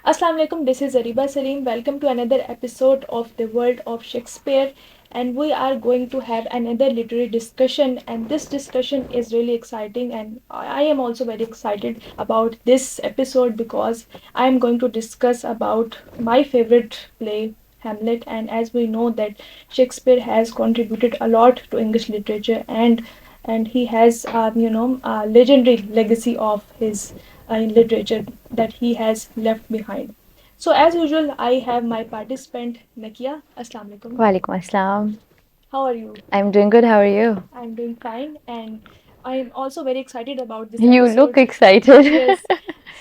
Assalamu alaikum, this is Areeba Saleem. Welcome to another episode of the World of Shakespeare. And we are going to have another literary discussion. And this discussion is really exciting. And I am also very excited about this episode because I am going to discuss about my favorite play, Hamlet. And as we know that Shakespeare has contributed a lot to English literature, and he has a legendary legacy of his in literature that he has left behind. So as usual, I have my participant Naqiya. Assalamu alaikum. Walaikum assalam. How are you? I'm doing good. How are you? I'm doing fine, and I'm also very excited about this You look episode. excited. Yes.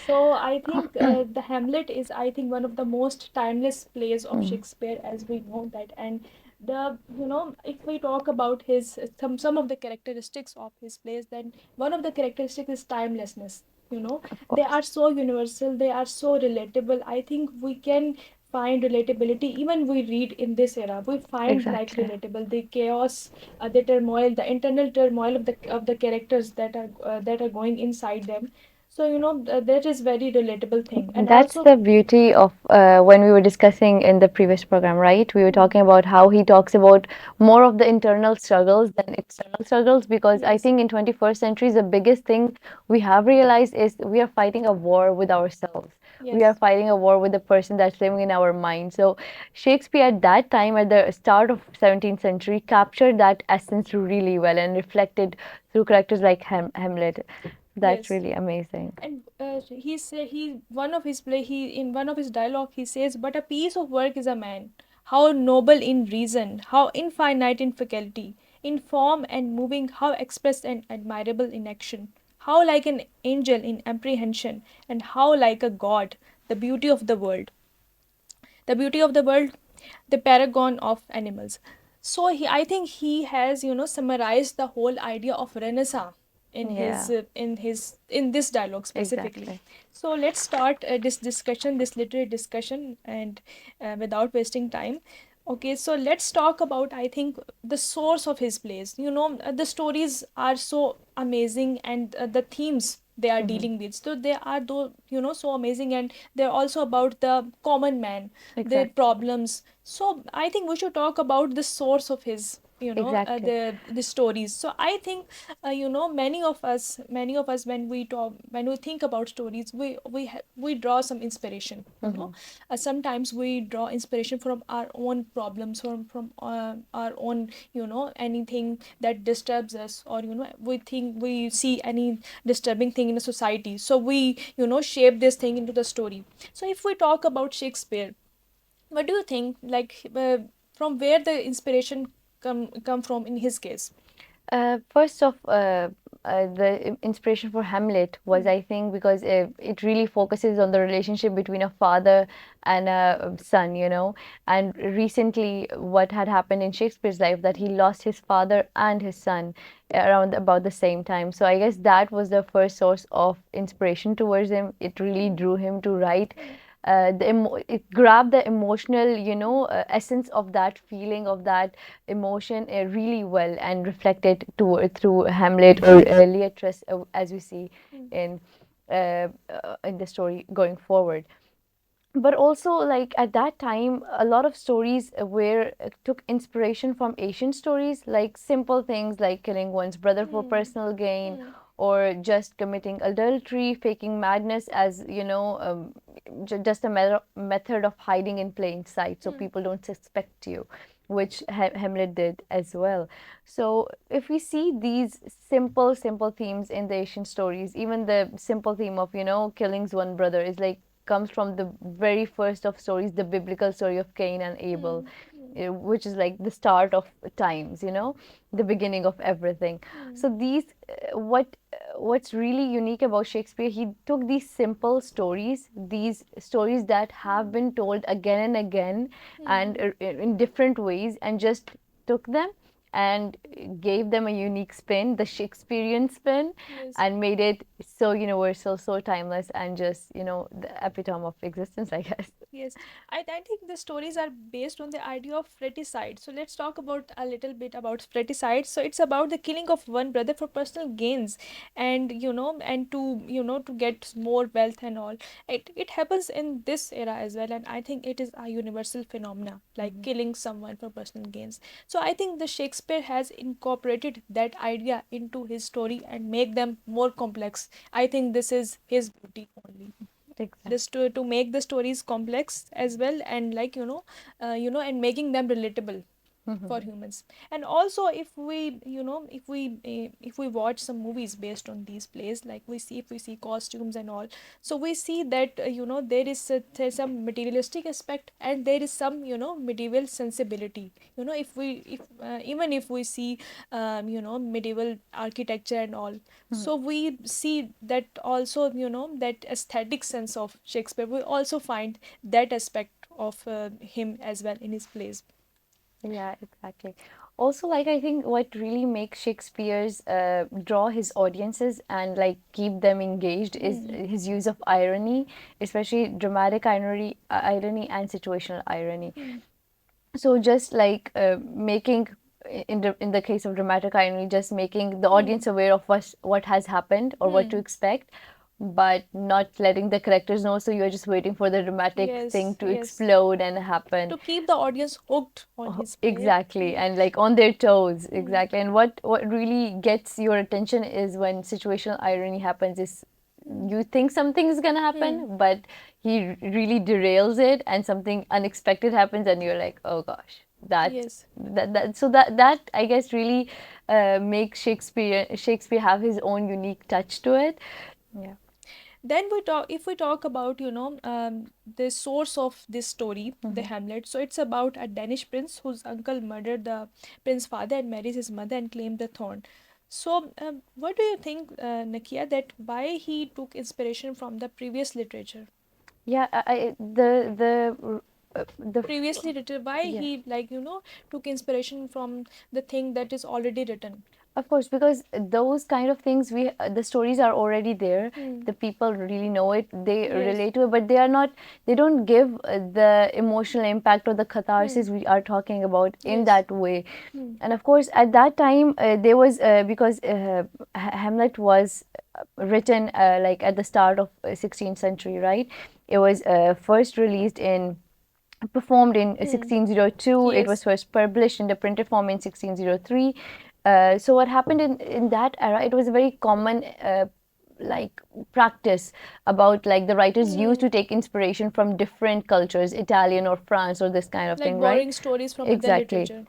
So I think the Hamlet is, I think, one of the most timeless plays of Mm, Shakespeare, as we know that. And if we talk about his some of the characteristics of his plays, then one of the characteristics is timelessness. of They course. are so universal, they are so relatable. I think we can find relatability even we read in this era. We find like Exactly. relatable the chaos, the turmoil, the internal turmoil of the characters that are going inside them. So that is very relatable thing. And That's also, the beauty of when we were discussing in the previous program, right? We were hmm, talking about how he talks about more of the internal struggles than external struggles, because I yes, think in 21st century, the biggest thing we have realized is we are fighting a war with ourselves. We are yes, fighting a war with the person that's living in our mind. So Shakespeare at that time, at the start of 17th century, captured that essence really well and reflected through characters like Hamlet. That's yes. really amazing. And he say he one of his play he in one of his dialogue he says, "But a piece of work is a man, how noble in reason, how infinite in faculty, in form and moving, how express and admirable in action, how like an angel in apprehension, and how like a god, the beauty of the world, the beauty of the world, the paragon of animals." So I think he has summarized the whole idea of Renaissance Yeah, in this dialogue specifically. exactly. So let's start this discussion, this literary discussion, and without wasting time. Okay, so let's talk about, I think, the source of his plays. The stories are so amazing, and the themes they are Hmm. dealing with, so they are though so amazing, and they're also about the common man, their Exactly. problems. So I think we should talk about the source of his Exactly. the stories. So I think many of us when we think about stories, we draw some inspiration. Hmm. Sometimes we draw inspiration from our own problems, from our own anything that disturbs us, or we think we see any disturbing thing in a society, so we shape this thing into the story. So if we talk about Shakespeare, what do you think, like, from where the inspiration come from in his case? First off, the inspiration for Hamlet was, Hmm. I think, because it really focuses on the relationship between a father and a son, And recently, what had happened in Shakespeare's life, that he lost his father and his son around about the same time. So I guess that was the first source of inspiration towards him. It really drew him to write. It grabbed the emotional, essence of that feeling, of that emotion really well, and reflected through Hamlet or Leatrice, as we see Hmm. in in the story going forward. But also, like at that time, a lot of stories were took inspiration from Asian stories, like simple things like killing one's brother for Hmm. personal gain, Hmm. or just committing adultery, faking madness as just a method of hiding in plain sight, so Hmm. people don't suspect you, which Hamlet did as well. So if we see these simple themes in the Asian stories, even the simple theme of killing one brother is like comes from the very first of stories, the biblical story of Cain and Abel, Hmm. Hmm. which is like the start of times, the beginning of everything. Hmm. So what's really unique about Shakespeare, he took these stories that have been told again and again, Hmm. and in different ways, and just took them and gave them a unique spin, the Shakespearean spin, Yes. and made it so universal, so timeless, and just, the epitome of existence, I guess. Yes, I think the stories are based on the idea of fratricide. So let's talk about a little bit about fratricide. So it's about the killing of one brother for personal gains, and and to get more wealth and all. It happens in this era as well, and I think it is a universal phenomena, like Mhm. killing someone for personal gains. So I think the Shakespeare has incorporated that idea into his story and make them more complex. I think this is his beauty only, Exactly. this to make the stories complex as well, and like and making them relatable for Mhm. humans. And also, if we if we watch some movies based on these plays, like we see costumes and all, so we see that there is there's some materialistic aspect, and there is some medieval sensibility. If we if even if we see medieval architecture and all, Mhm. so we see that also, that aesthetic sense of Shakespeare, we also find that aspect of him as well in his plays. Yeah, exactly. Also, like, I think what really makes Shakespeare's draw his audiences and like keep them engaged is Hmm. his use of irony, especially dramatic irony and situational irony. Hmm. So just like making, in the case of dramatic irony, just making the Hmm. audience aware of what has happened or what to Hmm. expect, but not letting the characters know. So you're just waiting for the dramatic thing Yes, to yes. explode and happen. To keep the audience hooked on Oh, his play. exactly, Yeah. and like on their toes, Hmm. exactly. And what really gets your attention is when situational irony happens. Is Hmm. you think something is gonna Hmm. happen, but he really derails it, and something unexpected happens, and you're like, oh gosh, Yes. that I guess really makes Shakespeare have his own unique touch to it. Yeah. Then we talk, if we talk about the source of this story, the Hmm. Hamlet. So it's about a Danish prince whose uncle murdered the prince's father and marries his mother and claimed the throne. So what do you think, Nakia, that why he took inspiration from the previous literature, Yeah, the previously written, why yeah. he took inspiration from the thing that is already written? Of course, because those kind of things, the stories are already there. Hmm. The people really know it. They Yes. relate to it, but they are not. They don't give the emotional impact or the Hmm. catharsis we are talking about in Yes. that way. Hmm. And of course, at that time, there was because Hamlet was written like at the start of 16th century, right? It was first released in performed in Hmm. 1602. It was Yes. first published in the printed form in 1603. So what happened in that era, it was a very common like practice about like the writers used Hmm. to take inspiration from different cultures, Italian or France or this kind of Like thing, right? borrowing stories from other Exactly. literature.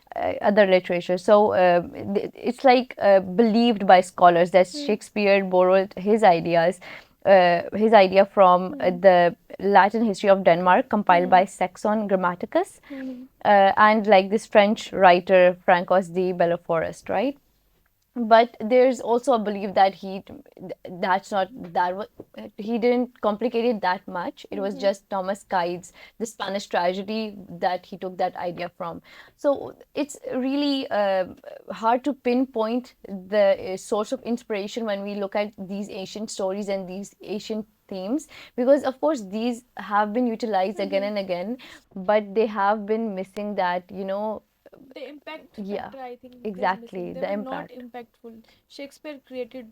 Other literature. So it's like believed by scholars that Hmm. Shakespeare borrowed his idea from Hmm. the Latin history of Denmark, compiled Hmm. by Saxon Grammaticus, Hmm. and like this French writer Francois de Belleforest, right? But there's also a belief that that's not that he didn't complicate it that much. It was Hmm. just Thomas Kyde's the Spanish tragedy that he took that idea from. So it's really hard to pinpoint the source of inspiration when we look at these ancient stories and these ancient themes, because of course these have been utilized again Hmm. and again, but they have been missing that, The impact yeah, factor, I think, is missing. exactly, They the were not impact. impactful. Shakespeare created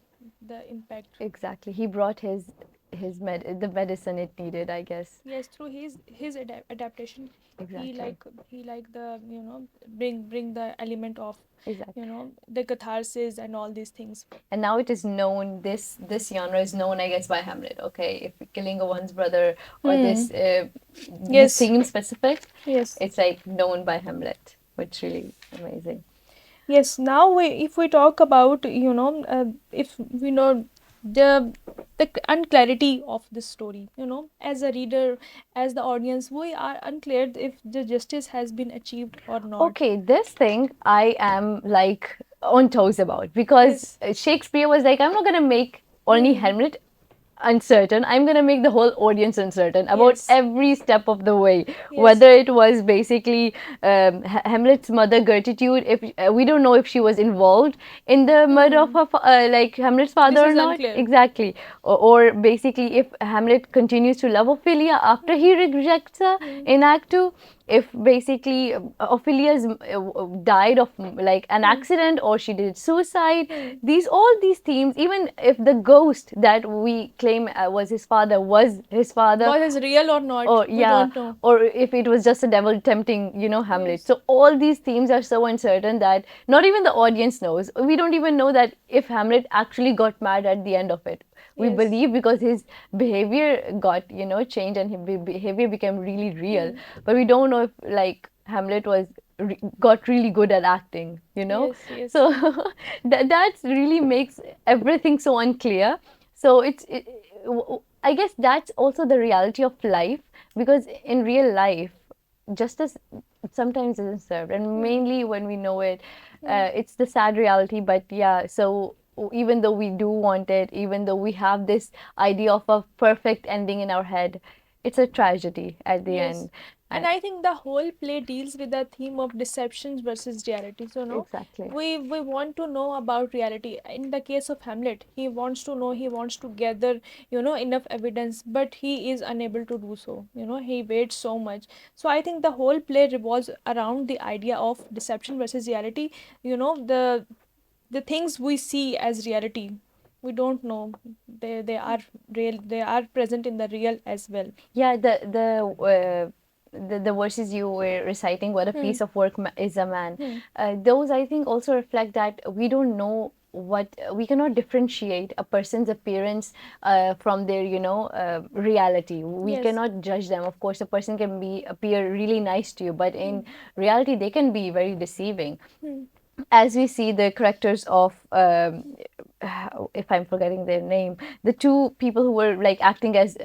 the impact. Exactly. He brought the medicine it needed, I guess. Yes, through his adaptation, he Exactly. like the bring the element of Exactly. the catharsis and all these things. And now it is known, this genre is known, I guess, by Hamlet. Okay, if killing a one's brother or Hmm. this Yes. theme specific, Yes. it's like known by Hamlet, which really amazing. Yes, now if we talk about, if we know the unclarity of this story, as a reader, as the audience, we are unclear if the justice has been achieved or not. Okay, this thing I am like on toes about, because Yes. Shakespeare was like, I'm not gonna make only Hmm. Hamlet. uncertain, I'm going to make the whole audience uncertain about Yes. every step of the way. Yes. Whether it was basically Hamlet's mother Gertrude, if we don't know if she was involved in the murder of Hmm. her, like Hamlet's This father or is not, unclear. exactly, or basically if Hamlet continues to love Ophelia after he rejects her Hmm. in Act Two, if basically Ophelia's died of like an Hmm. accident or she did suicide, Hmm. these themes, even if the ghost that we claim was his father, Was it real or not? or We yeah, don't know. or if it was just a devil tempting, Hamlet. Yes. So all these themes are so uncertain that not even the audience knows. We don't even know that if Hamlet actually got mad at the end of it. We Yes. believe because his behavior got, changed, and his behavior became really real. Hmm. But we don't know if like Hamlet got really good at acting. Yes. Yes. So that really makes everything so unclear. So I guess that's also the reality of life, because in real life, justice sometimes isn't served, and Hmm. mainly when we know it, Hmm. it's the sad reality. But yeah, so even though we do want it, even though we have this idea of a perfect ending in our head, it's a tragedy at the Yes. end. And And I think the whole play deals with the theme of deceptions versus reality. So, no, exactly, we want to know about reality. In the case of Hamlet, he wants to know, he wants to gather, enough evidence, but he is unable to do so. He waits so much. So, I think the whole play revolves around the idea of deception versus reality. The things we see as reality, we don't know they are real, they are present in the real as well. yeah, the verses you were reciting, what a Hmm. piece of work is a man, Hmm. those I think also reflect that we don't know what we cannot differentiate a person's appearance from their reality. We Yes. cannot judge them. Of course, a person can be appear really nice to you, but Hmm. in reality they can be very deceiving. Hmm. As we see the characters of if I'm forgetting their name, the two people who were like acting as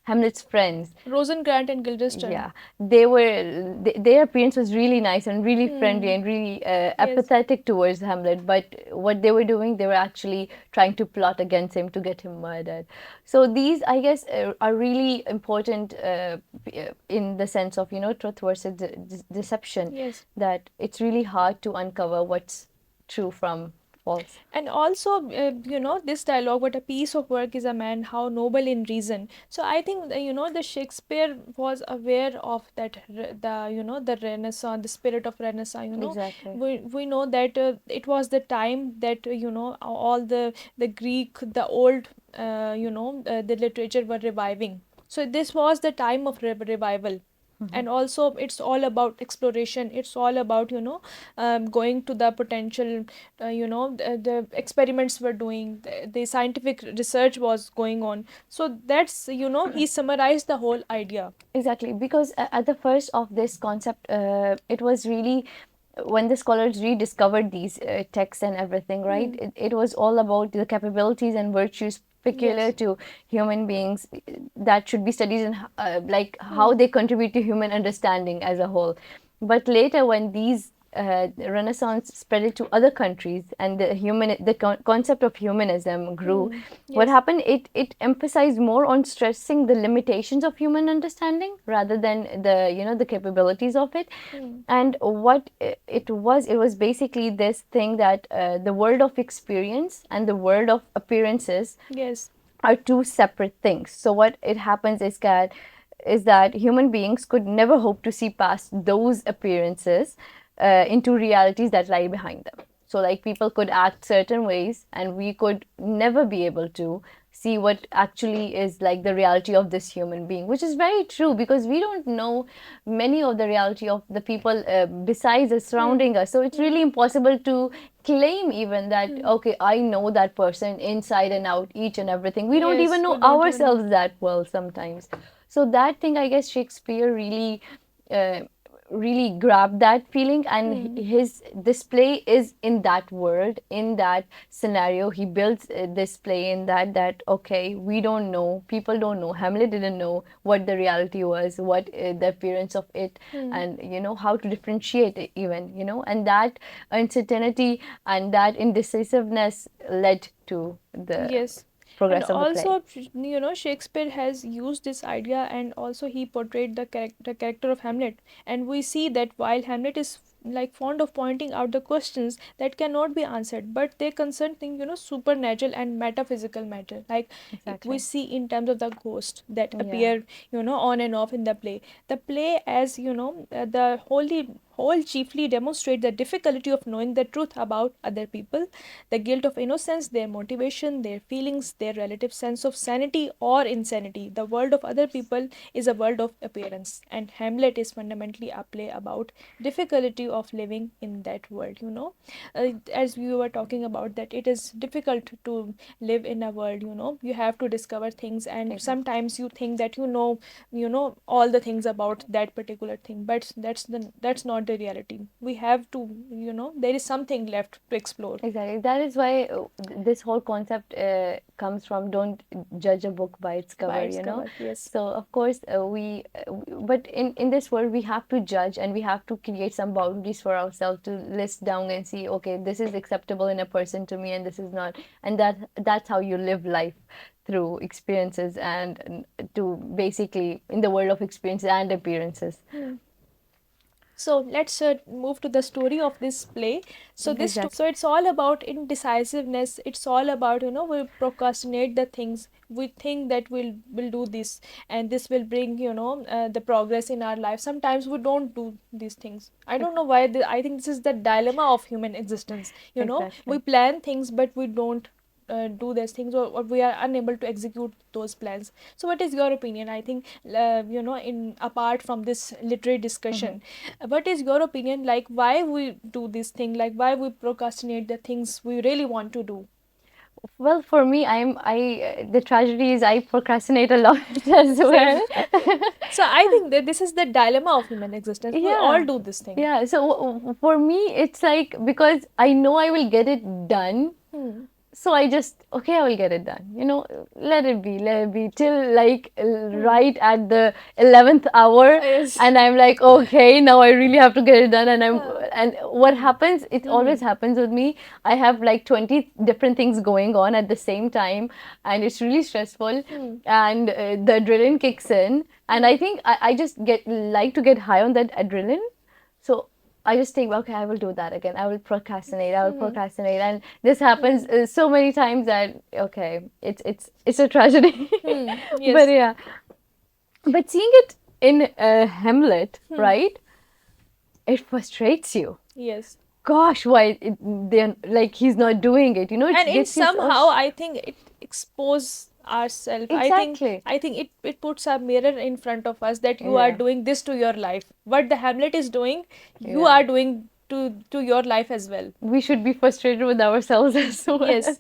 Hamlet's friends. Rosencrantz and Guildenstern. Yeah, their appearance was really nice and really friendly Hmm. and really Yes. apathetic towards Hamlet. But what they were doing, they were actually trying to plot against him to get him murdered. So these, I guess, are really important in the sense of truth versus deception. Yes. That it's really hard to uncover what's true from false. And also, this dialogue, what a piece of work is a man, how noble in reason. So I think, the Shakespeare was aware of that, the Renaissance, the spirit of Renaissance. Exactly. We know that it was the time that, all the Greek, the old, the literature were reviving. So this was the time of revival. Mhm. And also it's all about exploration, it's all about, going to the potential, the experiments were doing, the scientific research was going on. So that's, he summarized the whole idea. Exactly, because at the first of this concept, it was really when the scholars rediscovered these texts and everything, right? Hmm. It was all about the capabilities and virtues peculiar Yes. to human beings that should be studied, and like how Hmm. they contribute to human understanding as a whole. But later, when these Renaissance spread it to other countries, and the concept of humanism grew, Hmm. what Yes. happened, it emphasized more on stressing the limitations of human understanding rather than the capabilities of it. Hmm. And what it was basically this thing that the world of experience and the world of appearances Yes. are two separate things. So what it happens is that human beings could never hope to see past those appearances into realities that lie behind them. So, like, people could act certain ways, and we could never be able to see what actually is like the reality of this human being, which is very true because we don't know many of the reality of the people besides us Hmm. surrounding us. So it's Hmm. really impossible to claim even that, Hmm. okay, I know that person inside and out, each and everything. We don't even Yes, know we don't even know. ourselves that well sometimes. So that thing, I guess, Shakespeare uh, really grabbed that feeling, and Hmm. his display is in that world, in that scenario. He builds this play in that okay, we don't know, people don't know, Hamlet didn't know what the reality was, what the appearance of it, Hmm. and how to differentiate it even, and that uncertainty and that indecisiveness led to the Yes. And progress of the play. also, Shakespeare has used this idea, and also he portrayed the character of Hamlet. And we see that while Hamlet is like fond of pointing out the questions that cannot be answered, but they concern things, supernatural and metaphysical matter. Like we Exactly. see in terms of the ghost that Yeah. appear, on and off in the play. The play, as the whole chiefly demonstrate the difficulty of knowing the truth about other people, the guilt of innocence, their motivation, their feelings, their relative sense of sanity or insanity. The world of other people is a world of appearance, and Hamlet is fundamentally a play about difficulty of living in that world. As we were talking about, that it is difficult to live in a world. You have to discover things, and Exactly. sometimes you think that all the things about that particular thing, but that's not the reality. We have to, there is something left to explore. Exactly. That is why this whole concept comes from don't judge a book by its By cover, its cover, yes. So, of course, but in this world, we have to judge and we have to create some boundaries for ourselves to list down and see, okay, this is acceptable in a person to me and this is not. And that's how you live life through experiences and to basically in the world of experiences and appearances. So let's move to the story of this play. So Exactly. it's all about indecisiveness. It's all about, we procrastinate the things. We think that we'll do this, and this will bring, the progress in our life. Sometimes we don't do these things. I don't know why. I think this is the dilemma of human existence. We Exactly. plan things, but we don't do those things, or we are unable to execute those plans. So what is your opinion? I think, in apart from this literary discussion, what is your opinion, like why we do this thing, like why we procrastinate the things we really want to do? Well, for me, the tragedy is I procrastinate a lot as Same. well. So I think that this is the dilemma of human existence. We all Yeah. do this thing. Yeah. So for me, it's like because I know I will get it done. Hmm. So I just, okay, I will get it done. Let it be till like Hmm. right at the 11th hour. Yes. And I'm like, okay, now I really have to get it done. Uh, And what hmm. happens, it Hmm. always happens with me. I have like 20 different things going on at the same time. And it's really stressful. Hmm. And the adrenaline kicks in. And Hmm. I think I just like to get high on that adrenaline. So I just think, okay, I will do that again. I will procrastinate. I will Hmm. procrastinate, and this happens Hmm. so many times that okay, it's a tragedy. Hmm. But Yes. yeah, but seeing it in Hamlet, Hmm. right? It frustrates you. Yes. Gosh, why they're like he's not doing it? It And in gets you so somehow I think it expose ourselves. I think exactly. it puts a mirror in front of us that you are Yeah, doing this to your life. What the Hamlet is doing, you yeah. are doing to your life as well. We should be frustrated with ourselves as well Yes.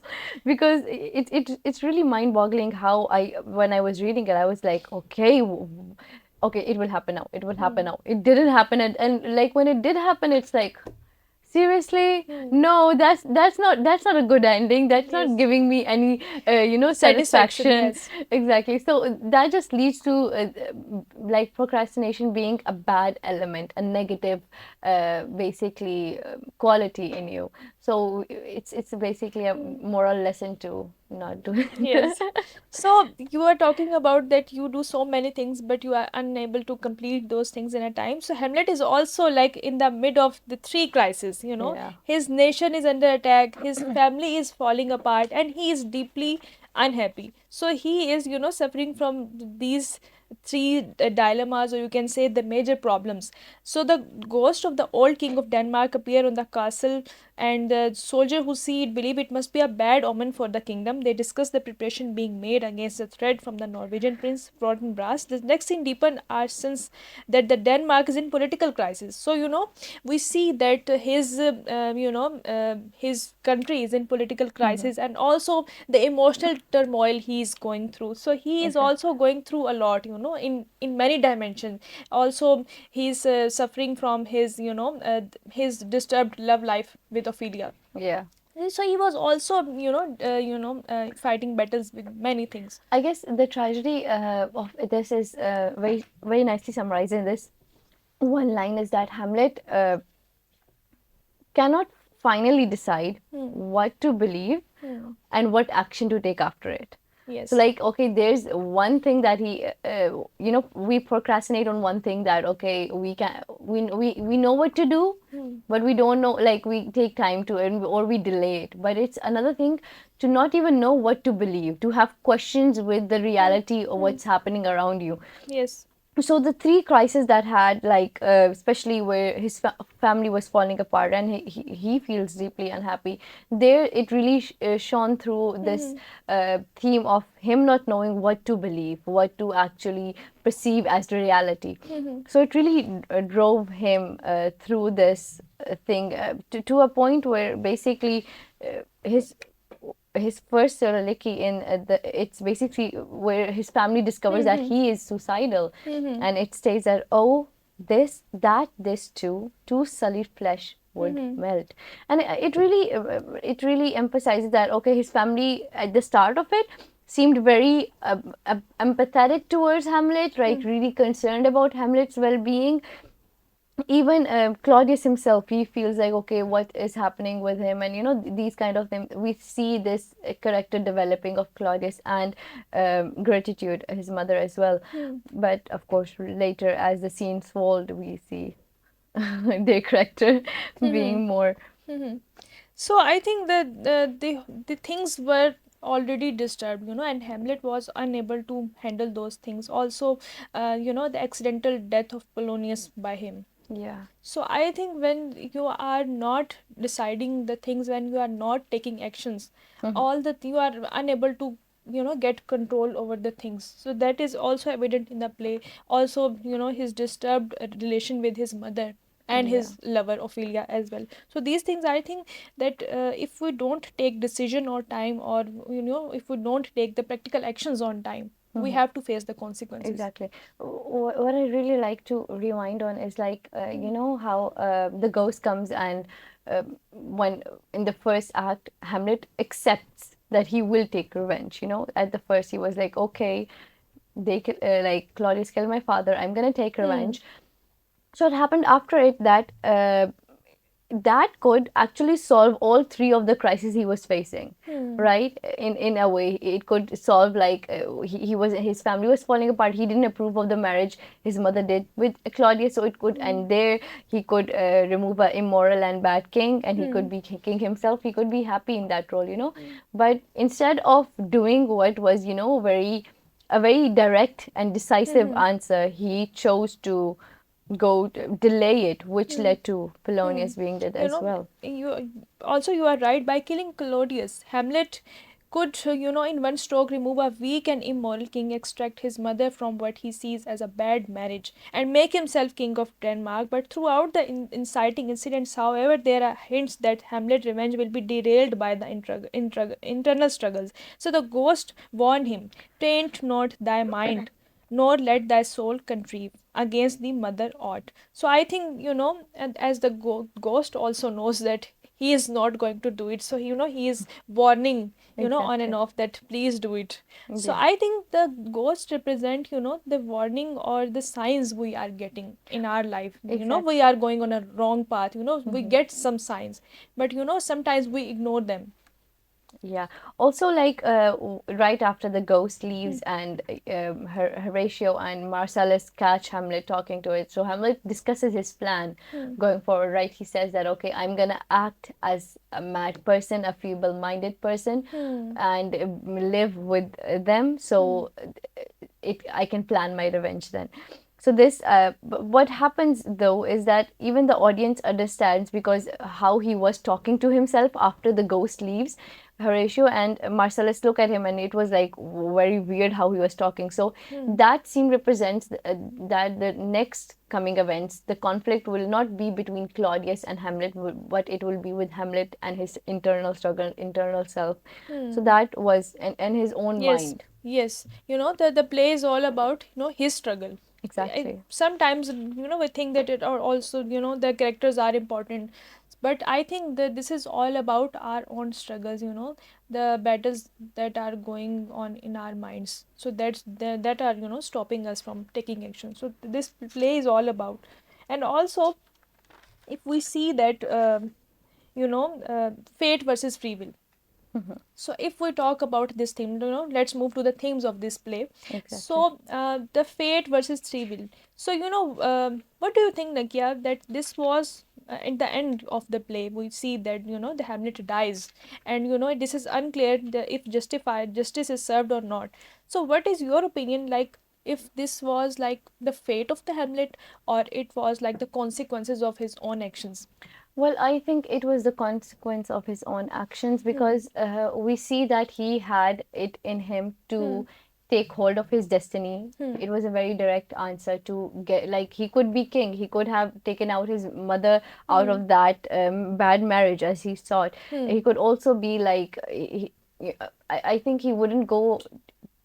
because it's really mind-boggling how I when I was reading it I was like okay okay, it will happen now, it will happen Hmm. now, it didn't happen, and like when it did happen it's like seriously, Hmm. no, that's not a good ending, that's not Yes. giving me any Satisfaction, satisfaction. yes. Exactly, so that just leads to like procrastination being a bad element, a negative basically quality in you. So it's basically a Hmm. moral lesson to not do Yes. it. So you are talking about that you do so many things, but you are unable to complete those things in a time. So Hamlet is also like in the mid of the three crises, Yeah. His nation is under attack, his family is falling apart, and he is deeply unhappy. So he is, suffering from these three dilemmas, or you can say the major problems. So the ghost of the old king of Denmark appear on the castle, and the soldier who see it believe it must be a bad omen for the kingdom. They discuss the preparation being made against the threat from the Norwegian prince Fortinbras. The next scene deepen our sense that the Denmark is in political crisis. So we see that his country is in political Mhm. crisis, and also the emotional turmoil he is going through. So he is Exactly. also going through a lot, in many dimensions. Also he's suffering from his disturbed love life with Ophelia. Yeah. So he was also fighting battles with many things. I guess the tragedy of this is very very nicely summarized in this one line is that Hamlet cannot finally decide Hmm. what to believe Hmm. and what action to take after it. So Yes. like, okay, there's one thing that we procrastinate on one thing that, okay, we know what to do, Hmm. but we don't know, like we take time to, or we delay it. But it's another thing to not even know what to believe, to have questions with the Hmm. reality of Hmm. what's happening around you. Yes. So the three crises that had, like especially where his family was falling apart and he feels deeply unhappy, there it really shone through this Hmm. theme of him not knowing what to believe, what to actually perceive as the reality. Hmm. So it really drove him through this thing to a point where basically his first soliloquy in it's basically where his family discovers that Hmm. he is suicidal, Hmm. and it states that, oh, this too sullied flesh would Hmm. melt. And it really emphasizes that, okay, his family at the start of it seemed very empathetic towards Hamlet, right, Hmm. really concerned about Hamlet's well-being. Even Claudius himself, he feels like, okay, what is happening with him? And these kind of things, we see this character developing of Claudius and Gratitude, his mother, as well. Hmm. But of course, later as the scenes fold, we see their character Hmm. being more. Hmm. So I think that the things were already disturbed, and Hamlet was unable to handle those things. Also, the accidental death of Polonius by him. Yeah. So I think when you are not deciding the things, when you are not taking actions, Mhm. all that you are unable to get control over the things. So that is also evident in the play. Also, his disturbed relation with his mother and Yeah. his lover Ophelia as well. So these things, I think that if we don't take decision or time, or if we don't take the practical actions on time, we Mhm. have to face the consequences. Exactly. What I really like to rewind on is, like, you know how the ghost comes, and when in the first act, Hamlet accepts that he will take revenge. At the first he was like, okay, like Claudius killed my father, I'm gonna take Hmm. revenge. So it happened after it that that could actually solve all three of the crises he was facing, Hmm. right? In a way, it could solve, like his family was falling apart, he didn't approve of the marriage his mother did with Claudius, so it could, Hmm. and there he could remove an immoral and bad king, and he Hmm. could be king himself, he could be happy in that role. Hmm. But instead of doing what was, a very direct and decisive Hmm. answer, he chose to delay it, which Hmm. led to Hmm. Polonius being dead You as know, well. you are right. By killing Claudius, Hamlet could, in one stroke, remove a weak and immoral king, extract his mother from what he sees as a bad marriage, and make himself king of Denmark. But throughout the inciting incidents, however, there are hints that Hamlet's revenge will be derailed by the internal struggles. So the ghost warned him, "Taint not thy mind, nor let thy soul contrive against the mother ought." So I think, and as the ghost also knows that he is not going to do it, so he is warning, on and Exactly. off, that please do it. So Yeah. I think the ghost represent, the warning or the signs we are getting in our life. We Exactly. are going on a wrong path. We Hmm. get some signs, but sometimes we ignore them. Yeah. Also, like, right after the ghost Hmm. leaves, and Horatio and Marcellus catch Hamlet talking to it, so Hamlet discusses his plan Hmm. going forward. Right? He says that, okay, I'm gonna act as a mad person, a feeble-minded person, Hmm. and live with them, Hmm. so I can plan my revenge then. So this, what happens though is that even the audience understands, because how he was talking to himself after the ghost leaves. Horatio and Marcellus look at him, and it was like very weird how he was talking. So Hmm. that scene represents that the next coming events, the conflict will not be between Claudius and Hamlet, but it will be with Hamlet and his internal struggle, internal self. So Hmm. that was, and his own Yes, mind. yes. The play is all about, his struggle. Exactly. Sometimes, we think that it are also, the characters are important, but I think that this is all about our own struggles, the battles that are going on in our minds. So that are, stopping us from taking action. So this play is all about. And also, if we see that, fate versus free will. So if we talk about this theme, let's move to the themes of this play. Exactly. So the fate versus free will. So what do you think, Nakia, that this was in the end of the play we see that the Hamlet dies, and this is unclear if justified justice is served or not. So what is your opinion, like, if this was like the fate of the Hamlet, or it was like the consequences of his own actions? Well, I think it was the consequence of his own actions, because we see that he had it in him to take hold of his destiny. It was a very direct answer to get, like, he could be king. He could have taken out his mother out of that bad marriage, as he saw it. He could also be like, I think he wouldn't go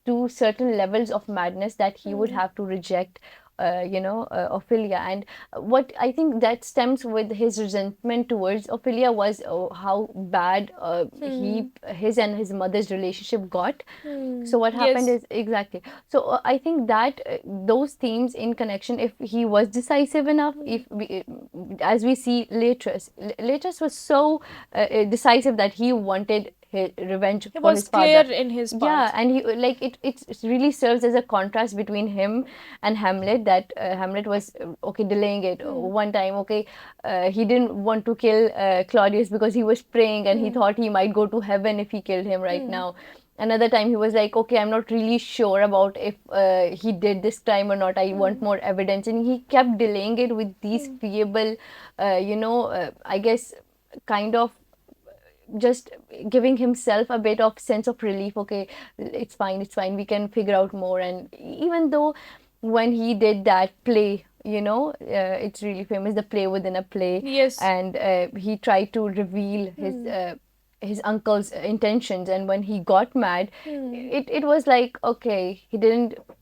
to certain levels of madness that he would have to reject Ophelia. And what I think that stems with his resentment towards Ophelia was how bad his and his mother's relationship got. So what happened Yes. is, exactly. So I think that those themes in connection, if he was decisive enough, if we, as we see Laertes was so decisive that he wanted his revenge He for was his clear father. in his Yeah, path. and he, like, it really serves as a contrast between him and Hamlet, that Hamlet was okay delaying it one time. Okay, he didn't want to kill Claudius because he was praying and he thought he might go to heaven if he killed him right now. Another time he was like, okay, I'm not really sure about if he did this crime or not. I want more evidence, and he kept delaying it with these feeble, I guess, kind of just giving himself a bit of sense of relief. Okay, it's fine, we can figure out more. And even though when he did that play, it's really famous, the play within a play, Yes. and he tried to reveal his uncle's intentions, and when he got mad, it was like, okay,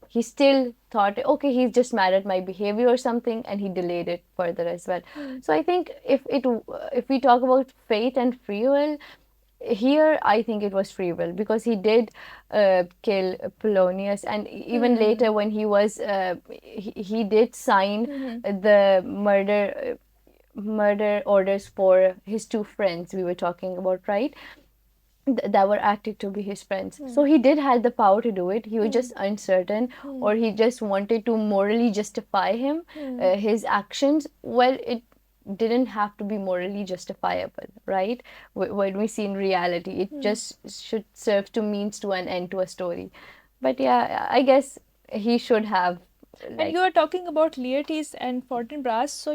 he still thought, okay, he's just mad at my behavior or something, and he delayed it further as well. So I think if we talk about fate and free will, here I think it was free will, because he did kill Polonius, and even later when he did sign the murder orders for his two friends we were talking about, right? That were acted to be his friends. So he did have the power to do it. He was just uncertain, or he just wanted to morally justify his actions. Well, it didn't have to be morally justifiable, right? When we see in reality, it just should serve to means to an end to a story. But yeah, I guess he should have, And like, you are talking about Laertes and Fortinbras, so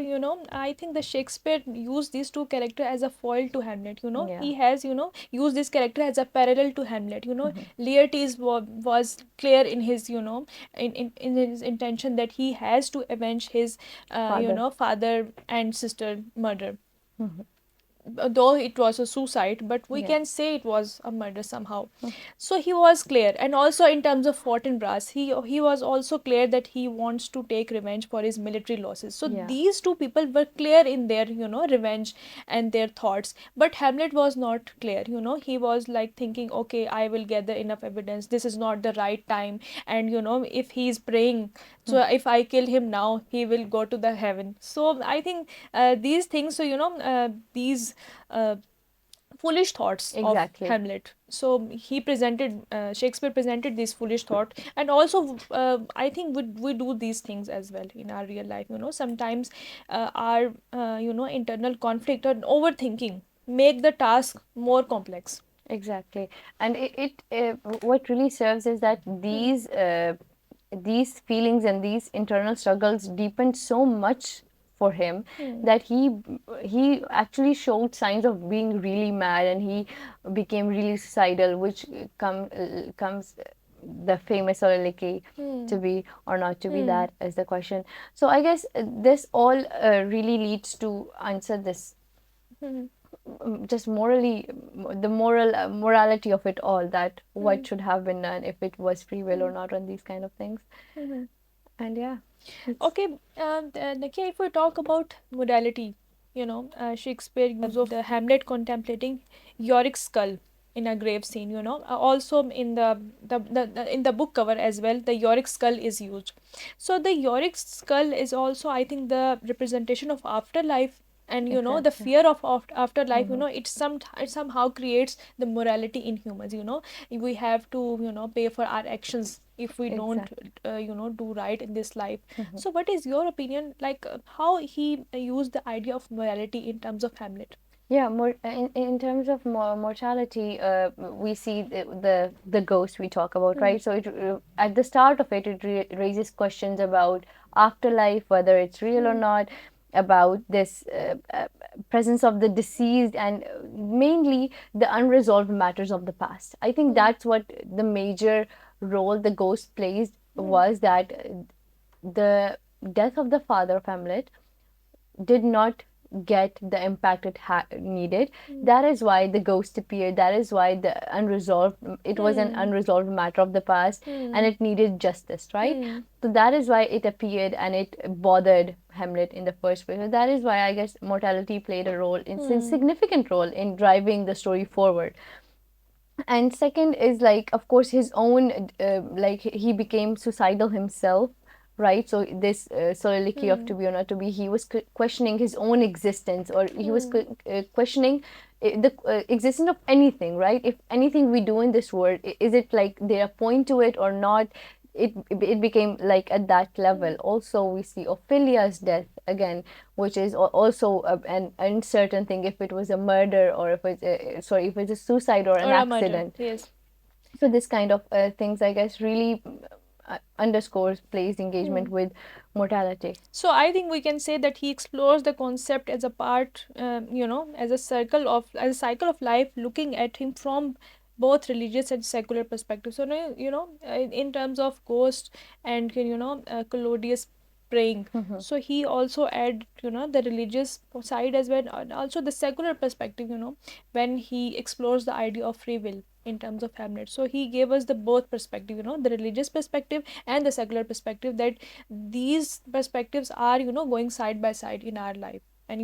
I think the Shakespeare used these two characters as a foil to Hamlet. yeah, He has used this character as a parallel to Hamlet. Laertes was clear in his in his intention that he has to avenge his father. father and sister murder, Mhm. though it was a suicide, but we Yeah. can say it was a murder somehow. So he was clear, and also in terms of Fortinbras, he was also clear that he wants to take revenge for his military losses. So Yeah. these two people were clear in their revenge and their thoughts, but Hamlet was not clear. He was like thinking, okay, I will gather enough evidence, this is not the right time, and if he's praying, so if I kill him now, he will go to the heaven. So I think these things, so these uh, foolish thoughts of Exactly. Hamlet. So he presented, Shakespeare presented this foolish thought, and also I think we do these things as well in our real life. Sometimes our internal conflict or overthinking make the task more complex. Exactly. And what really serves is that these feelings and these internal struggles deepened so much for him that he actually showed signs of being really mad, and he became really suicidal, which comes the famous soliloquy, to be or not to be, that is the question. So I guess this all really leads to answer this, just morally, the morality of it all, that what should have been done, if it was free will or not, on these kind of things. And yeah, it's Okay, Nakia, if we talk about modality, Shakespeare use of the Hamlet contemplating Yorick's skull in a grave scene. Also in in the book cover as well, the Yorick skull is used. So the Yorick skull is also, I think, the representation of afterlife. And the Exactly. fear of afterlife, Mm-hmm. it somehow creates the morality in humans. We have to pay for our actions if we don't Exactly. do right in this life. Mm-hmm. So what is your opinion, like, how he used the idea of morality in terms of Hamlet? Yeah, in terms of mortality, we see the ghost we talk about, Hmm. right? So at the start of it, it raises questions about afterlife, whether it's real or Hmm. not, about this presence of the deceased, and mainly the unresolved matters of the past. I think Hmm. that's what the major role the ghost plays Hmm. was, that the death of the father of Hamlet did not get the impact it needed. Hmm. That is why the ghost appeared. That is why it was an Hmm. unresolved matter of the past, and Hmm. it needed justice, right? Hmm. So that is why it appeared, and it bothered Hamlet in the first place. So that is why I guess mortality played a role, in Hmm. significant role in driving the story forward. And second is, like, of course, his own, like, he became suicidal himself, right? So this soliloquy of Hmm. to be or not to be, he was questioning his own existence, or he was Hmm. questioning the existence of anything, right? If anything we do in this world, is it like there a point to it or not? It became like at that level. Hmm. Also, we see Ophelia's death again, which is also an uncertain thing, if it was a murder, or if it's sorry, if it's a suicide or an Or a murder, accident. yes. So this kind of things, I guess, really underscores Play's Hmm. engagement with mortality. So I think we can say that he explores the concept as a part, as a cycle of life, looking at him from both religious and secular perspectives. So in terms of ghost and Claudius praying. Hmm. So he also add the religious side as well, and also the secular perspective. When he explores the idea of free will in terms of Hamlet. So he gave us the both perspective. The religious perspective and the secular perspective, that these perspectives are going side by side in our life, and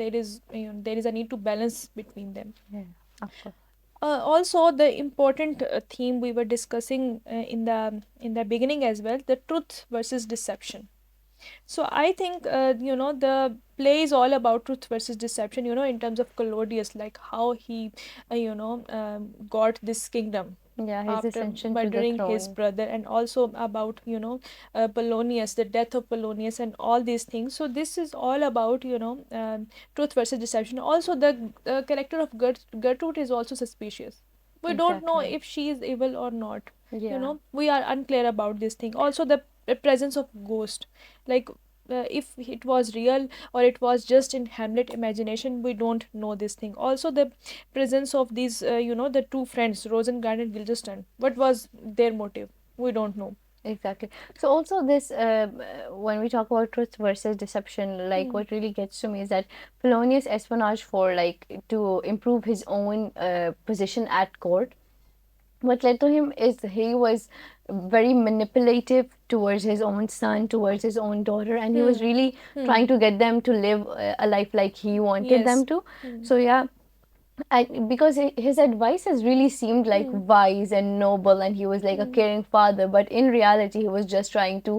there is a need to balance between them. Yeah, of course. Also, the important theme we were discussing in the beginning as well, the truth versus deception. So I think the play is all about truth versus deception, in terms of Claudius, like how he got this kingdom Yeah, his after ascension to the murdering his throne. brother, and also about Polonius, the death of Polonius, and all these things. So this is all about truth versus deception. Also, the character of Gertrude is also suspicious. We don't know Exactly. if she is evil or not. Yeah. We are unclear about this thing. Also, the presence of ghost, like, if it was real or it was just in Hamlet imagination, we don't know this thing. Also, the presence of these the two friends, Rosengard and Guildenstern, what was their motive? We don't know. Exactly. So also this, when we talk about truth versus deception, like, Hmm. what really gets to me is that Polonius' espionage for, like, to improve his own position at court, what led to him is he was very manipulative towards his own son, towards his own daughter, and he was Hmm. really Hmm. trying to get them to live a life like he wanted them Yes. to. Hmm. So yeah, because his advices really seemed like Hmm. wise and noble, and he was like a Hmm. caring father, but in reality he was just trying to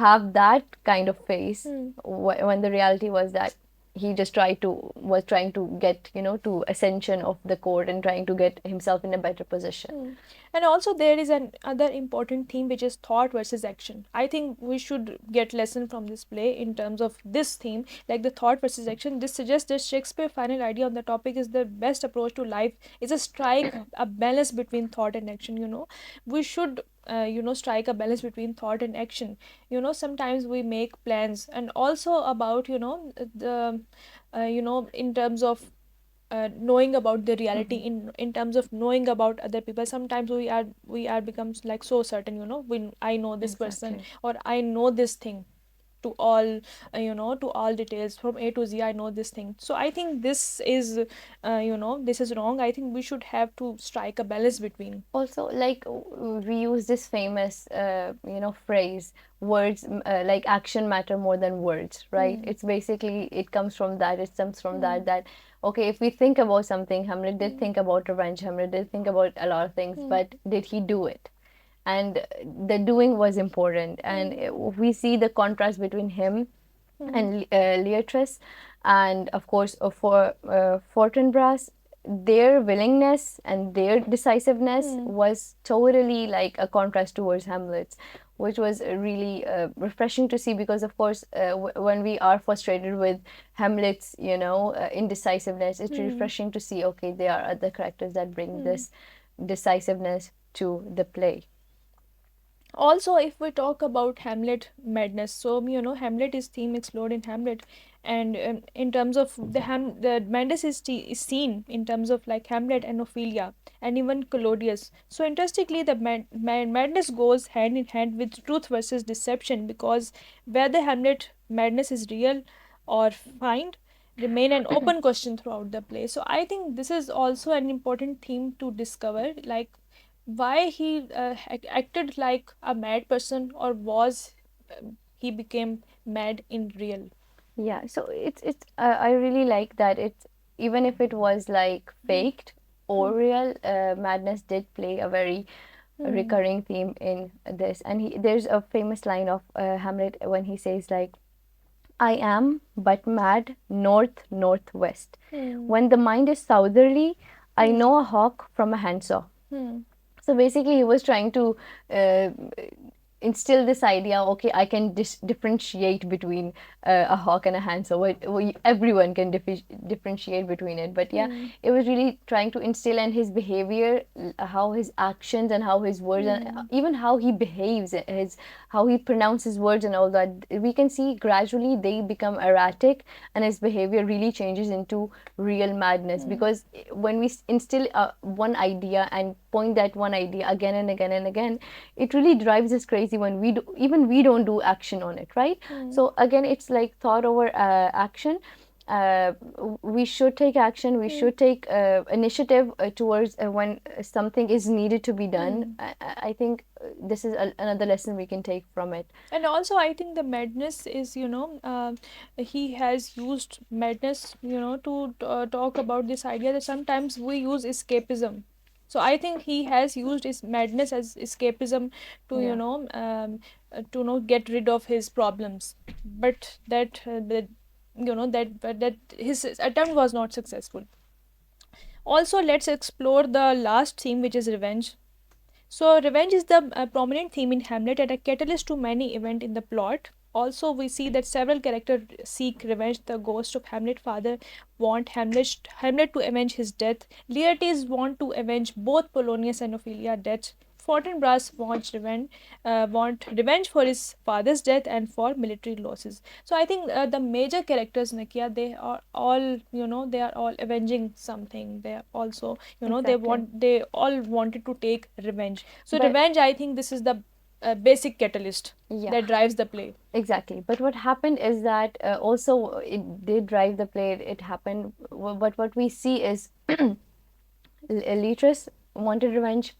have that kind of face, Hmm. when the reality was that he just was trying to get, to ascension of the court, and trying to get himself in a better position. Hmm. And also there is an other important theme, which is thought versus action. I think we should get lesson from this play in terms of this theme, like the thought versus action. This suggests that Shakespeare's final idea on the topic is the best approach to life is a strike a balance between thought and action. We should strike a balance between thought and action. Sometimes we make plans, and also about the in terms of knowing about the reality, Hmm. in terms of knowing about other people. Sometimes we are becomes like so certain, when I know this person, Exactly. or I know this thing to all to all details from A to Z. I know this thing. So I think this is this is wrong. I think we should have to strike a balance between. Also, like, we use this famous phrase, words, like, action matter more than words, right? Hmm. It's basically, it comes from that, it stems from Hmm. that, okay, if we think about something, Hamlet did Hmm. think about revenge, Hamlet did think about a lot of things, Hmm. but did he do it? And the doing was important, and Hmm. we see the contrast between him Hmm. and Leatrice. and of course for Fortinbras, their willingness and their decisiveness was totally like a contrast towards Hamlet's, which was really refreshing to see, because of course when we are frustrated with Hamlet's, indecisiveness, it's refreshing to see, okay, there are other characters that bring this decisiveness to the play. Also, if we talk about Hamlet madness, so Hamlet is theme explored in Hamlet, and in terms of the madness is seen in terms of like Hamlet and Ophelia and even Claudius. So interestingly, the madness goes hand in hand with truth versus deception, because whether Hamlet madness is real or feigned remain an open question throughout the play. So I think this is also an important theme to discover, like why he acted like a mad person, or was he became mad in real. Yeah, so it's I really like that it's, even if it was like faked or real, madness did play a very recurring theme in this. And there's a famous line of Hamlet when he says like, I am but mad north northwest. When the mind is southerly, I know a hawk from a handsaw. So basically, he was trying to uh, instill this idea, okay, I can differentiate between a hawk and a handsaw. Everyone can differentiate between it. But yeah, it was really trying to instill, and his behavior, how his actions and how his words, and even how he behaves, how he pronounces words and all that, we can see gradually they become erratic, and his behavior really changes into real madness. Because when we instill one idea and point that one idea again and again and again, it really drives us crazy when we don't do action on it, right? So again, it's like thought over action. uh, we should take action, we should take initiative towards when something is needed to be done. I think this is another lesson we can take from it. And also, I think the madness is, he has used madness, to talk about this idea that sometimes we use escapism. So I think he has used his madness as escapism to, Yeah. to get rid of his problems. But that his attempt was not successful. Also, let's explore the last theme, which is revenge. So, revenge is the prominent theme in Hamlet and a catalyst to many events in the plot. Also, we see that several characters seek revenge. The ghost of Hamlet's father want Hamlet to avenge his death. Laertes want to avenge both Polonius and Ophelia's death. Fortinbras want revenge for his father's death and for military losses. So I think the major characters, Nakia, they are all avenging something. They are also, Exactly. they all wanted to take revenge. So But revenge, I think this is the basic catalyst yeah, that drives the play. exactly. But what happened is that also it did drive the play. It happened, but what we see is Leatrice wanted revenge,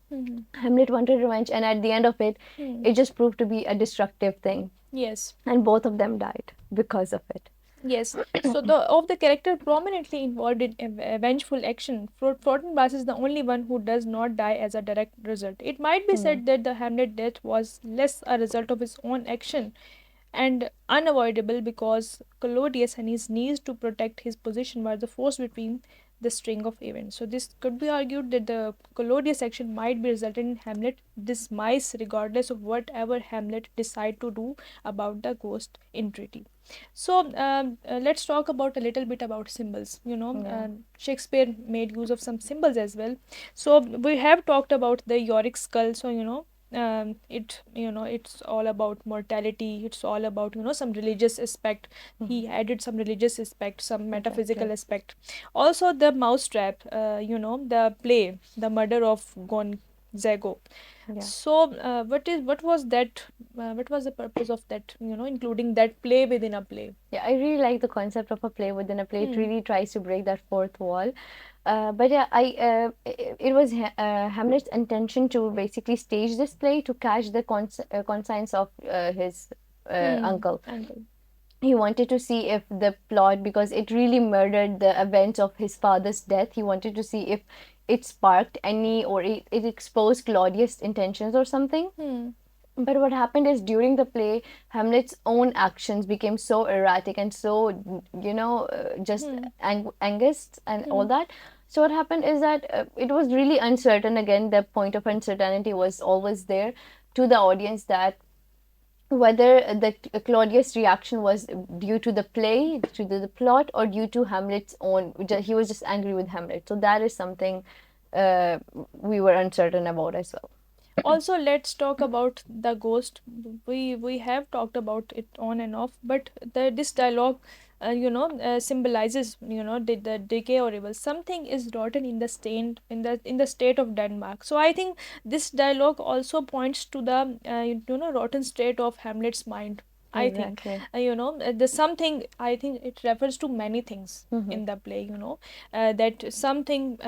Hamlet wanted revenge, and at the end of it, it just proved to be a destructive thing, Yes. and both of them died because of it. Yes, so the character prominently involved in vengeful action, Fortinbras is the only one who does not die as a direct result. It might be said that the Hamlet death was less a result of his own action and unavoidable, because Claudius and his needs to protect his position were the force between the string of events. So this could be argued that the Claudius action might be resulted in Hamlet demise, regardless of whatever Hamlet decide to do about the ghost entreaty. So let's talk about a little bit about symbols. Yeah. Shakespeare made use of some symbols as well. So we have talked about the Yorick skull. So it's all about mortality. It's all about some religious aspect. He added some religious aspect, some metaphysical Exactly. aspect. Also the mousetrap. The play, the murder of Gonzago. Yeah. So, what was the purpose of that? Including that play within a play. Yeah, I really like the concept of a play within a play. It really tries to break that fourth wall. But yeah, it was Hamlet's intention to basically stage this play to catch the conscience of his uncle. Uncle. He wanted to see if the plot, because it really murdered the events of his father's death, he wanted to see if it sparked any, or it exposed Claudius' intentions or something. But what happened is during the play, Hamlet's own actions became so erratic and so, just Hmm. angst and all Hmm. that. So what happened is that it was really uncertain. Again, the point of uncertainty was always there to the audience, that whether the Claudius reaction was due to the play, to the plot, or due to Hamlet's own. He was just angry with Hamlet. So that is something uh, we were uncertain about as well. Also, let's talk about the ghost. We have talked about it on and off, but this dialogue, symbolizes, the decay or evil. Something is rotten in the stain in the state of Denmark. So I think this dialogue also points to the rotten state of Hamlet's mind. I think, Exactly. the something. I think it refers to many things Mm-hmm. in the play. That something.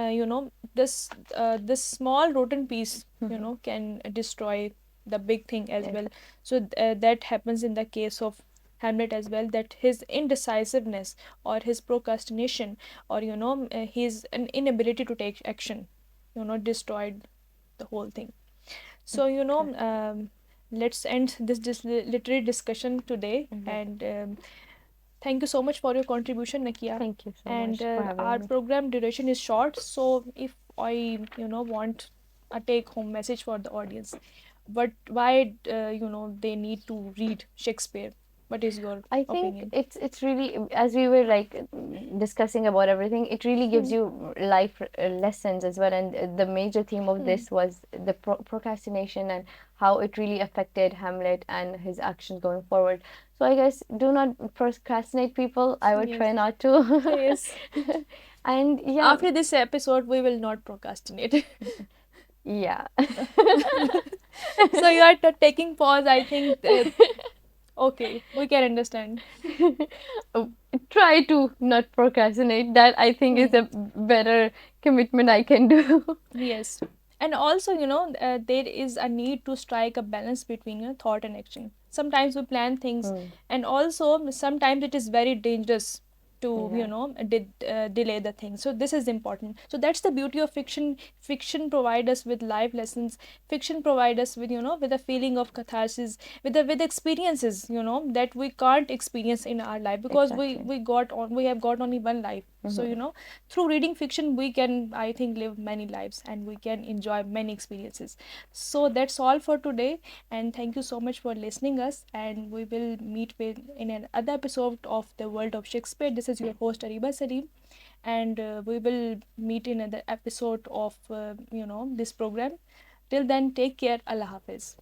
This small rotten piece, Mm-hmm. can destroy the big thing as well. Exactly. So that happens in the case of Hamlet as well, that his indecisiveness or his procrastination, or his an inability to take action, destroyed the whole thing. So Correct. let's end this literary discussion today. Exactly. And thank you so much for your contribution, Nakia. Thank you so And much for our having me. program duration is short, so if I, want a take-home message for the audience, but why, they need to read Shakespeare? What is your I think opinion? it's really, as we were like discussing about everything, it really gives Hmm. you life lessons as well. And the major theme of Hmm. this was the procrastination and how it really affected Hamlet and his actions going forward. So I guess do not procrastinate, people. I would Yes. try not to. Yes. And yeah, After this episode, we will not procrastinate. yeah. So you are taking pause, I think. Okay, we can understand. Oh, try to not procrastinate. That I think is Hmm. a better commitment I can do. Yes. And also, there is a need to strike a balance between, thought and action. Sometimes we plan things, Hmm. and also sometimes it is very dangerous to, Yeah. delay the thing. So this is important. So that's the beauty of fiction. Fiction provide us with life lessons. Fiction provide us with, with a feeling of catharsis, with experiences, that we can't experience in our life, because Exactly. we have got only one life. So Hmm. through reading fiction, we can, I think, live many lives, and we can enjoy many experiences. So that's all for today, and thank you so much for listening us, and we will meet with in another episode of the World of Shakespeare. This is your host, Areeba Saleem, and we will meet in another episode of this program. Till then, take care. Allah Hafiz.